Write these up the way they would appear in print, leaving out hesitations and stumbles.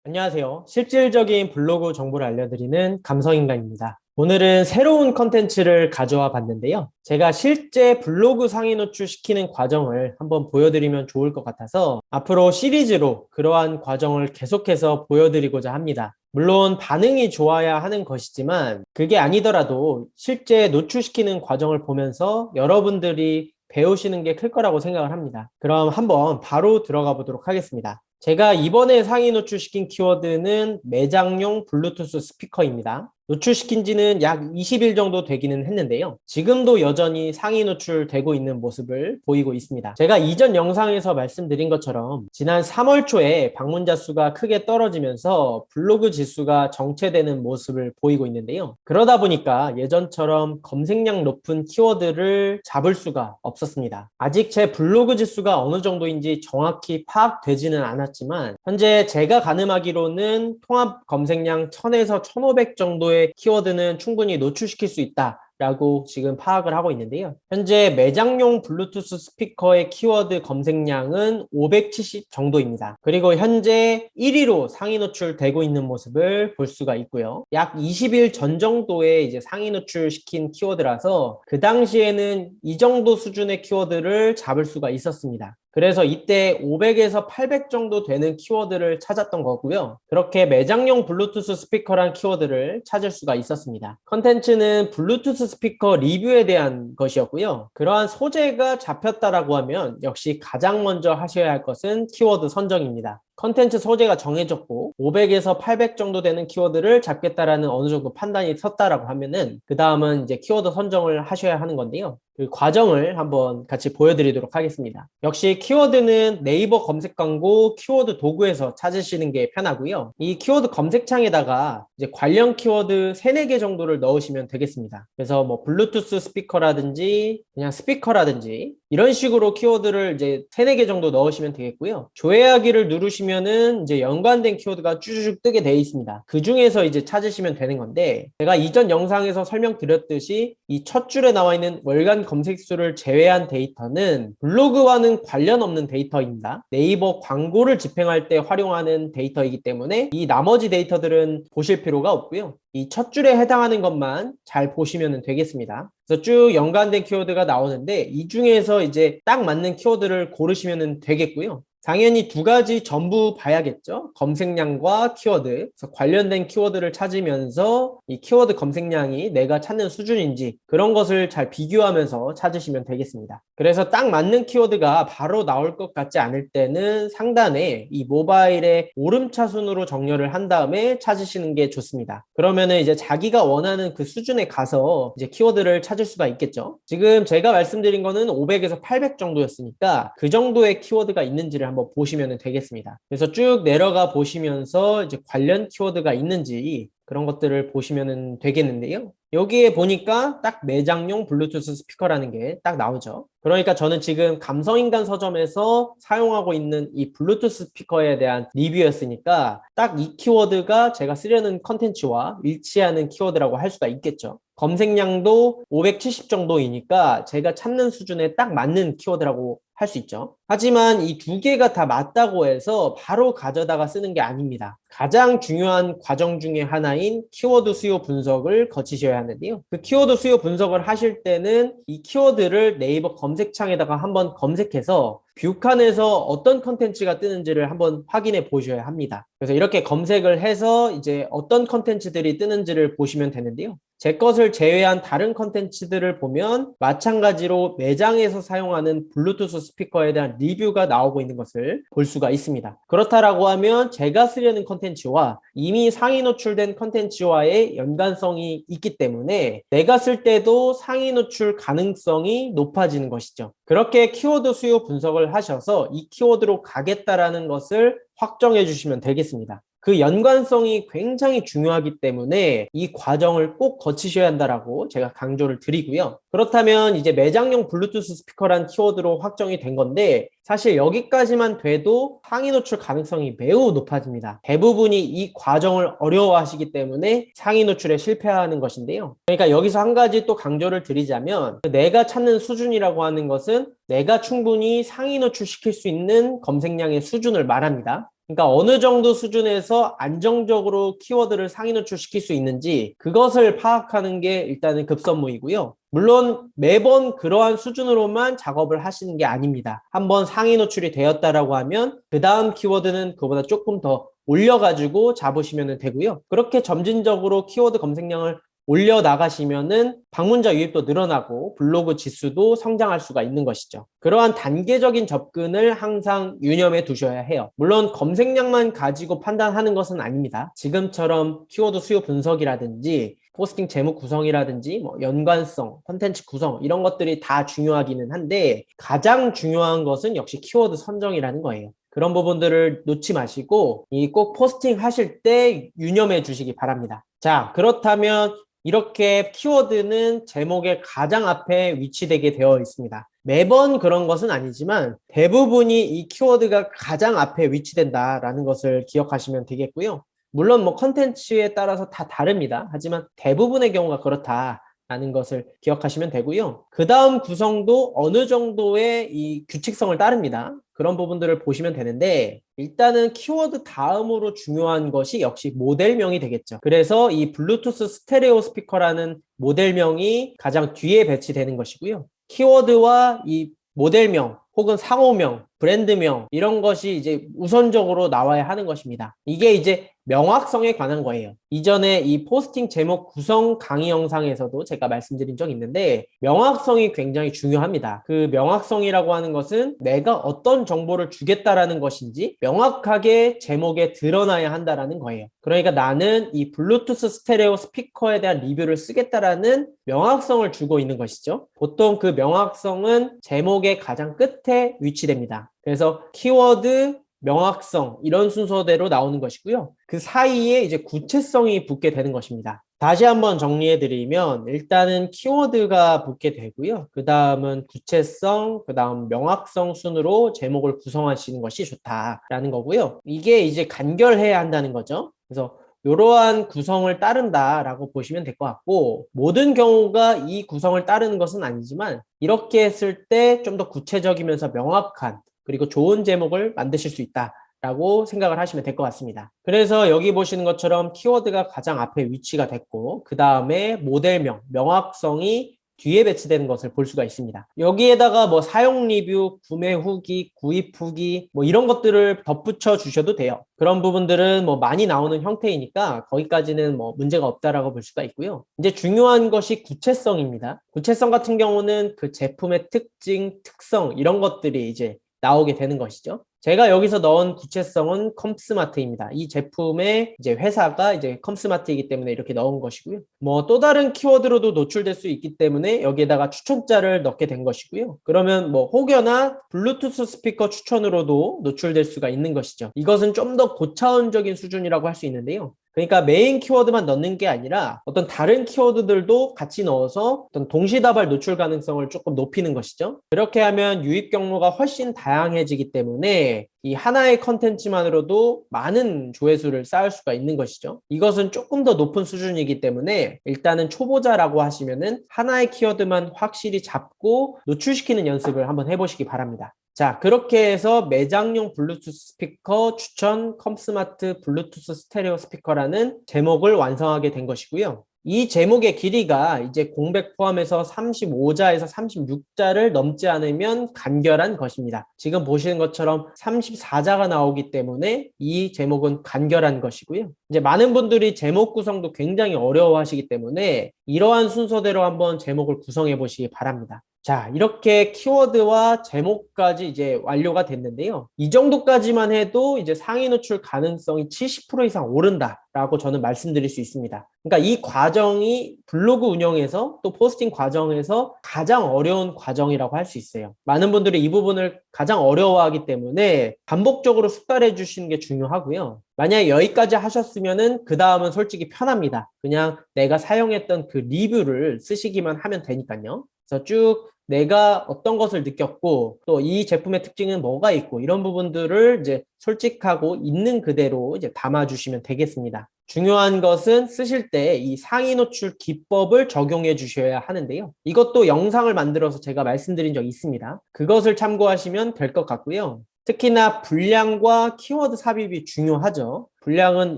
안녕하세요. 실질적인 블로그 정보를 알려드리는 감성인간입니다. 오늘은 새로운 컨텐츠를 가져와 봤는데요. 제가 실제 블로그 상위 노출시키는 과정을 한번 보여드리면 좋을 것 같아서 앞으로 시리즈로 그러한 과정을 계속해서 보여드리고자 합니다. 물론 반응이 좋아야 하는 것이지만 그게 아니더라도 실제 노출시키는 과정을 보면서 여러분들이 배우시는 게 클 거라고 생각을 합니다. 그럼 한번 바로 들어가 보도록 하겠습니다. 제가 이번에 상위 노출시킨 키워드는 매장용 블루투스 스피커입니다. 노출시킨 지는 약 20일 정도 되기는 했는데요. 지금도 여전히 상위 노출되고 있는 모습을 보이고 있습니다. 제가 이전 영상에서 말씀드린 것처럼 지난 3월 초에 방문자 수가 크게 떨어지면서 블로그 지수가 정체되는 모습을 보이고 있는데요. 그러다 보니까 예전처럼 검색량 높은 키워드를 잡을 수가 없었습니다. 아직 제 블로그 지수가 어느 정도인지 정확히 파악되지는 않았지만 현재 제가 가늠하기로는 통합 검색량 1000에서 1500 정도의 키워드는 충분히 노출시킬 수 있다 라고 지금 파악을 하고 있는데요. 현재 매장용 블루투스 스피커의 키워드 검색량은 570 정도입니다. 그리고 현재 1위로 상위 노출되고 있는 모습을 볼 수가 있고요. 약 20일 전 정도에 이제 상위 노출시킨 키워드라서 그 당시에는 이 정도 수준의 키워드를 잡을 수가 있었습니다. 그래서 이때 500에서 800 정도 되는 키워드를 찾았던 거고요. 그렇게 매장용 블루투스 스피커란 키워드를 찾을 수가 있었습니다. 컨텐츠는 블루투스 스피커 리뷰에 대한 것이었고요. 그러한 소재가 잡혔다라고 하면 역시 가장 먼저 하셔야 할 것은 키워드 선정입니다. 컨텐츠 소재가 정해졌고 500에서 800 정도 되는 키워드를 잡겠다라는 어느 정도 판단이 섰다라고 하면은 그 다음은 이제 키워드 선정을 하셔야 하는 건데요. 그 과정을 한번 같이 보여드리도록 하겠습니다. 역시 키워드는 네이버 검색 광고 키워드 도구에서 찾으시는 게 편하고요. 이 키워드 검색창에다가 이제 관련 키워드 3, 4개 정도를 넣으시면 되겠습니다. 그래서 뭐 블루투스 스피커라든지 그냥 스피커라든지 이런 식으로 키워드를 이제 3, 4개 정도 넣으시면 되겠고요. 조회하기를 누르시면은 이제 연관된 키워드가 쭈쭈쭉 뜨게 되어 있습니다. 그 중에서 이제 찾으시면 되는 건데 제가 이전 영상에서 설명드렸듯이 이 첫 줄에 나와 있는 월간 검색수를 제외한 데이터는 블로그와는 관련 없는 데이터입니다. 네이버 광고를 집행할 때 활용하는 데이터이기 때문에 이 나머지 데이터들은 보실 필요가 없고요. 이 첫 줄에 해당하는 것만 잘 보시면 되겠습니다. 그래서 쭉 연관된 키워드가 나오는데 이 중에서 이제 딱 맞는 키워드를 고르시면 되겠고요. 당연히 두 가지 전부 봐야겠죠. 검색량과 키워드. 그래서 관련된 키워드를 찾으면서 이 키워드 검색량이 내가 찾는 수준인지 그런 것을 잘 비교하면서 찾으시면 되겠습니다. 그래서 딱 맞는 키워드가 바로 나올 것 같지 않을 때는 상단에 이 모바일의 오름차순으로 정렬을 한 다음에 찾으시는 게 좋습니다. 그러면은 이제 자기가 원하는 그 수준에 가서 이제 키워드를 찾을 수가 있겠죠. 지금 제가 말씀드린 거는 500에서 800 정도였으니까 그 정도의 키워드가 있는지를 한번 보시면 되겠습니다. 그래서 쭉 내려가 보시면서 이제 관련 키워드가 있는지 그런 것들을 보시면 되겠는데요. 여기에 보니까 딱 매장용 블루투스 스피커라는 게 딱 나오죠. 그러니까 저는 지금 감성인간 서점에서 사용하고 있는 이 블루투스 스피커에 대한 리뷰였으니까 딱 이 키워드가 제가 쓰려는 컨텐츠와 일치하는 키워드라고 할 수가 있겠죠. 검색량도 570 정도이니까 제가 찾는 수준에 딱 맞는 키워드라고 할 수 있죠. 하지만 이 두 개가 다 맞다고 해서 바로 가져다가 쓰는 게 아닙니다. 가장 중요한 과정 중에 하나인 키워드 수요 분석을 거치셔야 하는데요. 그 키워드 수요 분석을 하실 때는 이 키워드를 네이버 검색창에다가 한번 검색해서 뷰칸에서 어떤 컨텐츠가 뜨는지를 한번 확인해 보셔야 합니다. 그래서 이렇게 검색을 해서 이제 어떤 컨텐츠들이 뜨는지를 보시면 되는데요. 제 것을 제외한 다른 컨텐츠들을 보면 마찬가지로 매장에서 사용하는 블루투스 스피커에 대한 리뷰가 나오고 있는 것을 볼 수가 있습니다. 그렇다라고 하면 제가 쓰려는 컨텐츠와 이미 상위 노출된 컨텐츠와의 연관성이 있기 때문에 내가 쓸 때도 상위 노출 가능성이 높아지는 것이죠. 그렇게 키워드 수요 분석을 하셔서 이 키워드로 가겠다라는 것을 확정해 주시면 되겠습니다. 그 연관성이 굉장히 중요하기 때문에 이 과정을 꼭 거치셔야 한다라고 제가 강조를 드리고요. 그렇다면 이제 매장용 블루투스 스피커란 키워드로 확정이 된 건데 사실 여기까지만 돼도 상위 노출 가능성이 매우 높아집니다. 대부분이 이 과정을 어려워하시기 때문에 상위 노출에 실패하는 것인데요. 그러니까 여기서 한 가지 또 강조를 드리자면 내가 찾는 수준이라고 하는 것은 내가 충분히 상위 노출시킬 수 있는 검색량의 수준을 말합니다. 그러니까 어느 정도 수준에서 안정적으로 키워드를 상위 노출시킬 수 있는지 그것을 파악하는 게 일단은 급선무이고요. 물론 매번 그러한 수준으로만 작업을 하시는 게 아닙니다. 한번 상위 노출이 되었다라고 하면 그 다음 키워드는 그보다 조금 더 올려가지고 잡으시면 되고요. 그렇게 점진적으로 키워드 검색량을 올려 나가시면은 방문자 유입도 늘어나고 블로그 지수도 성장할 수가 있는 것이죠. 그러한 단계적인 접근을 항상 유념해 두셔야 해요. 물론 검색량만 가지고 판단하는 것은 아닙니다. 지금처럼 키워드 수요 분석이라든지 포스팅 제목 구성이라든지 뭐 연관성, 콘텐츠 구성 이런 것들이 다 중요하기는 한데 가장 중요한 것은 역시 키워드 선정이라는 거예요. 그런 부분들을 놓지 마시고 이 꼭 포스팅 하실 때 유념해 주시기 바랍니다. 자, 그렇다면 이렇게 키워드는 제목의 가장 앞에 위치되게 되어 있습니다. 매번 그런 것은 아니지만 대부분이 이 키워드가 가장 앞에 위치된다라는 것을 기억하시면 되겠고요. 물론 뭐 컨텐츠에 따라서 다 다릅니다. 하지만 대부분의 경우가 그렇다라는 것을 기억하시면 되고요. 그 다음 구성도 어느 정도의 이 규칙성을 따릅니다. 그런 부분들을 보시면 되는데 일단은 키워드 다음으로 중요한 것이 역시 모델명이 되겠죠. 그래서 이 블루투스 스테레오 스피커라는 모델명이 가장 뒤에 배치되는 것이고요. 키워드와 이 모델명 혹은 상호명, 브랜드명 이런 것이 이제 우선적으로 나와야 하는 것입니다. 이게 이제 명확성에 관한 거예요. 이전에 이 포스팅 제목 구성 강의 영상에서도 제가 말씀드린 적이 있는데 명확성이 굉장히 중요합니다. 그 명확성이라고 하는 것은 내가 어떤 정보를 주겠다라는 것인지 명확하게 제목에 드러나야 한다라는 거예요. 그러니까 나는 이 블루투스 스테레오 스피커에 대한 리뷰를 쓰겠다라는 명확성을 주고 있는 것이죠. 보통 그 명확성은 제목의 가장 끝에 위치됩니다. 그래서 키워드, 명확성 이런 순서대로 나오는 것이고요. 그 사이에 이제 구체성이 붙게 되는 것입니다. 다시 한번 정리해드리면 일단은 키워드가 붙게 되고요. 그 다음은 구체성, 그 다음 명확성 순으로 제목을 구성하시는 것이 좋다라는 거고요. 이게 이제 간결해야 한다는 거죠. 그래서 이러한 구성을 따른다라고 보시면 될 것 같고 모든 경우가 이 구성을 따르는 것은 아니지만 이렇게 했을 때 좀 더 구체적이면서 명확한 그리고 좋은 제목을 만드실 수 있다라고 생각을 하시면 될 것 같습니다. 그래서 여기 보시는 것처럼 키워드가 가장 앞에 위치가 됐고 그 다음에 모델명, 명확성이 뒤에 배치되는 것을 볼 수가 있습니다. 여기에다가 뭐 사용 리뷰, 구매 후기, 구입 후기 뭐 이런 것들을 덧붙여 주셔도 돼요. 그런 부분들은 뭐 많이 나오는 형태이니까 거기까지는 뭐 문제가 없다라고 볼 수가 있고요. 이제 중요한 것이 구체성입니다. 구체성 같은 경우는 그 제품의 특징, 특성 이런 것들이 이제 나오게 되는 것이죠. 제가 여기서 넣은 구체성은 컴스마트입니다. 이 제품의 이제 회사가 이제 컴스마트이기 때문에 이렇게 넣은 것이고요. 뭐 또 다른 키워드로도 노출될 수 있기 때문에 여기에다가 추천자를 넣게 된 것이고요. 그러면 뭐 혹여나 블루투스 스피커 추천으로도 노출될 수가 있는 것이죠. 이것은 좀 더 고차원적인 수준이라고 할 수 있는데요. 그러니까 메인 키워드만 넣는 게 아니라 어떤 다른 키워드들도 같이 넣어서 어떤 동시다발 노출 가능성을 조금 높이는 것이죠. 그렇게 하면 유입 경로가 훨씬 다양해지기 때문에 이 하나의 컨텐츠만으로도 많은 조회수를 쌓을 수가 있는 것이죠. 이것은 조금 더 높은 수준이기 때문에 일단은 초보자라고 하시면은 하나의 키워드만 확실히 잡고 노출시키는 연습을 한번 해보시기 바랍니다. 자, 그렇게 해서 매장용 블루투스 스피커 추천 컴스마트 블루투스 스테레오 스피커라는 제목을 완성하게 된 것이고요. 이 제목의 길이가 이제 공백 포함해서 35자에서 36자를 넘지 않으면 간결한 것입니다. 지금 보시는 것처럼 34자가 나오기 때문에 이 제목은 간결한 것이고요. 이제 많은 분들이 제목 구성도 굉장히 어려워하시기 때문에 이러한 순서대로 한번 제목을 구성해 보시기 바랍니다. 자, 이렇게 키워드와 제목까지 이제 완료가 됐는데요. 이 정도까지만 해도 이제 상위 노출 가능성이 70% 이상 오른다라고 저는 말씀드릴 수 있습니다. 그러니까 이 과정이 블로그 운영에서 또 포스팅 과정에서 가장 어려운 과정이라고 할 수 있어요. 많은 분들이 이 부분을 가장 어려워하기 때문에 반복적으로 숙달해 주시는 게 중요하고요. 만약에 여기까지 하셨으면은 그 다음은 솔직히 편합니다. 그냥 내가 사용했던 그 리뷰를 쓰시기만 하면 되니까요. 그래서 쭉 내가 어떤 것을 느꼈고 또 이 제품의 특징은 뭐가 있고 이런 부분들을 이제 솔직하고 있는 그대로 이제 담아주시면 되겠습니다. 중요한 것은 쓰실 때 이 상위 노출 기법을 적용해 주셔야 하는데요. 이것도 영상을 만들어서 제가 말씀드린 적이 있습니다. 그것을 참고하시면 될 것 같고요. 특히나 분량과 키워드 삽입이 중요하죠. 분량은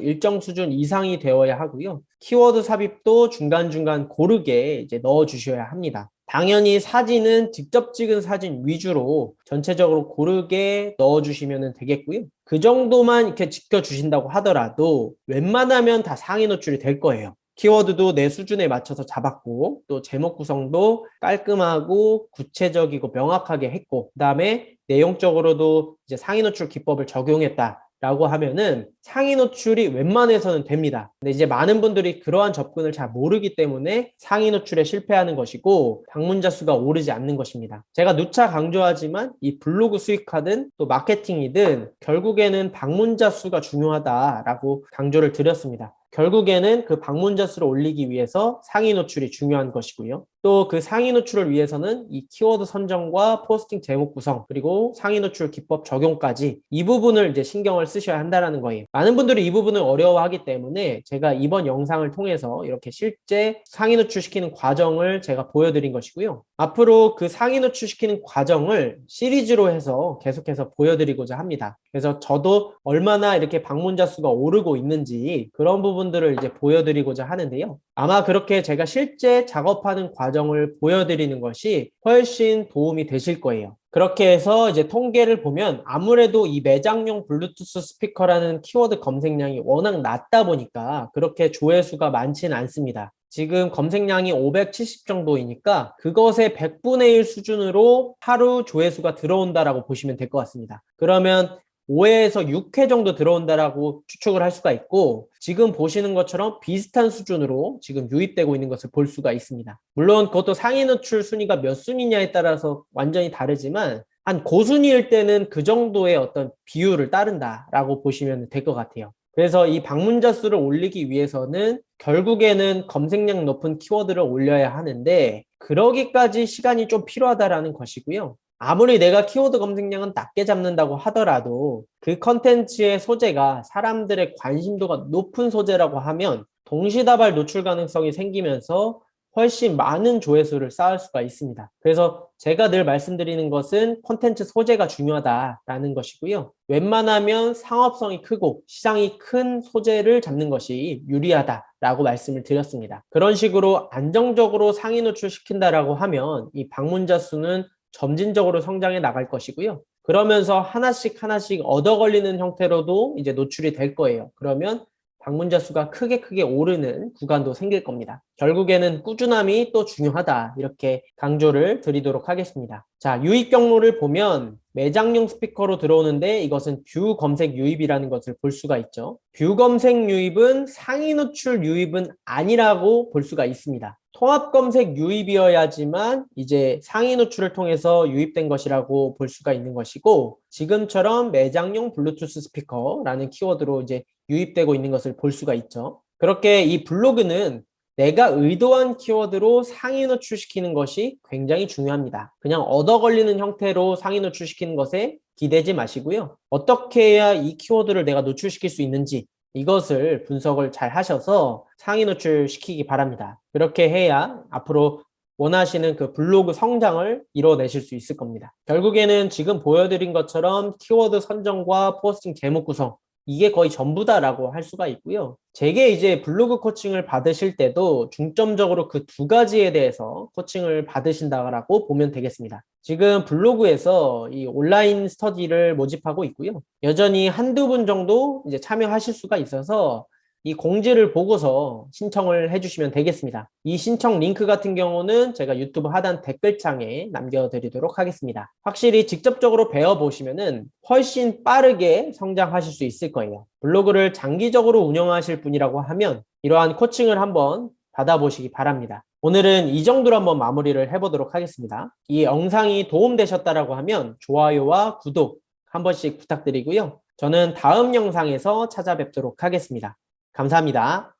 일정 수준 이상이 되어야 하고요. 키워드 삽입도 중간중간 고르게 이제 넣어 주셔야 합니다. 당연히 사진은 직접 찍은 사진 위주로 전체적으로 고르게 넣어 주시면 되겠고요. 그 정도만 이렇게 지켜주신다고 하더라도 웬만하면 다 상위 노출이 될 거예요. 키워드도 내 수준에 맞춰서 잡았고, 또 제목 구성도 깔끔하고 구체적이고 명확하게 했고, 그 다음에 내용적으로도 이제 상위 노출 기법을 적용했다 라고 하면은 상위 노출이 웬만해서는 됩니다. 근데 이제 많은 분들이 그러한 접근을 잘 모르기 때문에 상위 노출에 실패하는 것이고 방문자 수가 오르지 않는 것입니다. 제가 누차 강조하지만 이 블로그 수익화든 또 마케팅이든 결국에는 방문자 수가 중요하다라고 강조를 드렸습니다. 결국에는 그 방문자 수를 올리기 위해서 상위 노출이 중요한 것이고요. 또 그 상위 노출을 위해서는 이 키워드 선정과 포스팅 제목 구성 그리고 상위 노출 기법 적용까지 이 부분을 이제 신경을 쓰셔야 한다는 거예요. 많은 분들이 이 부분을 어려워하기 때문에 제가 이번 영상을 통해서 이렇게 실제 상위 노출시키는 과정을 제가 보여드린 것이고요. 앞으로 그 상위 노출시키는 과정을 시리즈로 해서 계속해서 보여드리고자 합니다. 그래서 저도 얼마나 이렇게 방문자 수가 오르고 있는지 그런 부분들을 이제 보여드리고자 하는데요. 아마 그렇게 제가 실제 작업하는 과정을 보여드리는 것이 훨씬 도움이 되실 거예요. 그렇게 해서 이제 통계를 보면 아무래도 이 매장용 블루투스 스피커라는 키워드 검색량이 워낙 낮다 보니까 그렇게 조회수가 많지는 않습니다. 지금 검색량이 570 정도이니까 그것의 100분의 1 수준으로 하루 조회수가 들어온다라고 보시면 될 것 같습니다. 그러면 5회에서 6회 정도 들어온다라고 추측을 할 수가 있고 지금 보시는 것처럼 비슷한 수준으로 지금 유입되고 있는 것을 볼 수가 있습니다. 물론 그것도 상위 노출 순위가 몇 순위냐에 따라서 완전히 다르지만 한 고순위일 때는 그 정도의 어떤 비율을 따른다라고 보시면 될 것 같아요. 그래서 이 방문자 수를 올리기 위해서는 결국에는 검색량 높은 키워드를 올려야 하는데 그러기까지 시간이 좀 필요하다라는 것이고요. 아무리 내가 키워드 검색량은 낮게 잡는다고 하더라도 그 컨텐츠의 소재가 사람들의 관심도가 높은 소재라고 하면 동시다발 노출 가능성이 생기면서 훨씬 많은 조회수를 쌓을 수가 있습니다. 그래서 제가 늘 말씀드리는 것은 콘텐츠 소재가 중요하다라는 것이고요. 웬만하면 상업성이 크고 시장이 큰 소재를 잡는 것이 유리하다라고 말씀을 드렸습니다. 그런 식으로 안정적으로 상위 노출시킨다라고 하면 이 방문자 수는 점진적으로 성장해 나갈 것이고요. 그러면서 하나씩 하나씩 얻어 걸리는 형태로도 이제 노출이 될 거예요. 그러면 방문자 수가 크게 오르는 구간도 생길 겁니다. 결국에는 꾸준함이 또 중요하다 이렇게 강조를 드리도록 하겠습니다. 자, 유입 경로를 보면 매장용 스피커로 들어오는데 이것은 뷰 검색 유입이라는 것을 볼 수가 있죠. 뷰 검색 유입은 상위 노출 유입은 아니라고 볼 수가 있습니다. 통합 검색 유입이어야지만 이제 상위 노출을 통해서 유입된 것이라고 볼 수가 있는 것이고 지금처럼 매장용 블루투스 스피커라는 키워드로 이제 유입되고 있는 것을 볼 수가 있죠. 그렇게 이 블로그는 내가 의도한 키워드로 상위 노출시키는 것이 굉장히 중요합니다. 그냥 얻어 걸리는 형태로 상위 노출시키는 것에 기대지 마시고요. 어떻게 해야 이 키워드를 내가 노출시킬 수 있는지 이것을 분석을 잘 하셔서 상위 노출시키기 바랍니다. 그렇게 해야 앞으로 원하시는 그 블로그 성장을 이뤄내실 수 있을 겁니다. 결국에는 지금 보여드린 것처럼 키워드 선정과 포스팅 제목 구성 이게 거의 전부다라고 할 수가 있고요. 제게 이제 블로그 코칭을 받으실 때도 중점적으로 그 두 가지에 대해서 코칭을 받으신다라고 보면 되겠습니다. 지금 블로그에서 이 온라인 스터디를 모집하고 있고요. 여전히 한두 분 정도 이제 참여하실 수가 있어서 이 공지를 보고서 신청을 해주시면 되겠습니다. 이 신청 링크 같은 경우는 제가 유튜브 하단 댓글창에 남겨드리도록 하겠습니다. 확실히 직접적으로 배워보시면은 훨씬 빠르게 성장하실 수 있을 거예요. 블로그를 장기적으로 운영하실 분이라고 하면 이러한 코칭을 한번 받아보시기 바랍니다. 오늘은 이 정도로 한번 마무리를 해보도록 하겠습니다. 이 영상이 도움되셨다라고 하면 좋아요와 구독 한 번씩 부탁드리고요. 저는 다음 영상에서 찾아뵙도록 하겠습니다. 감사합니다.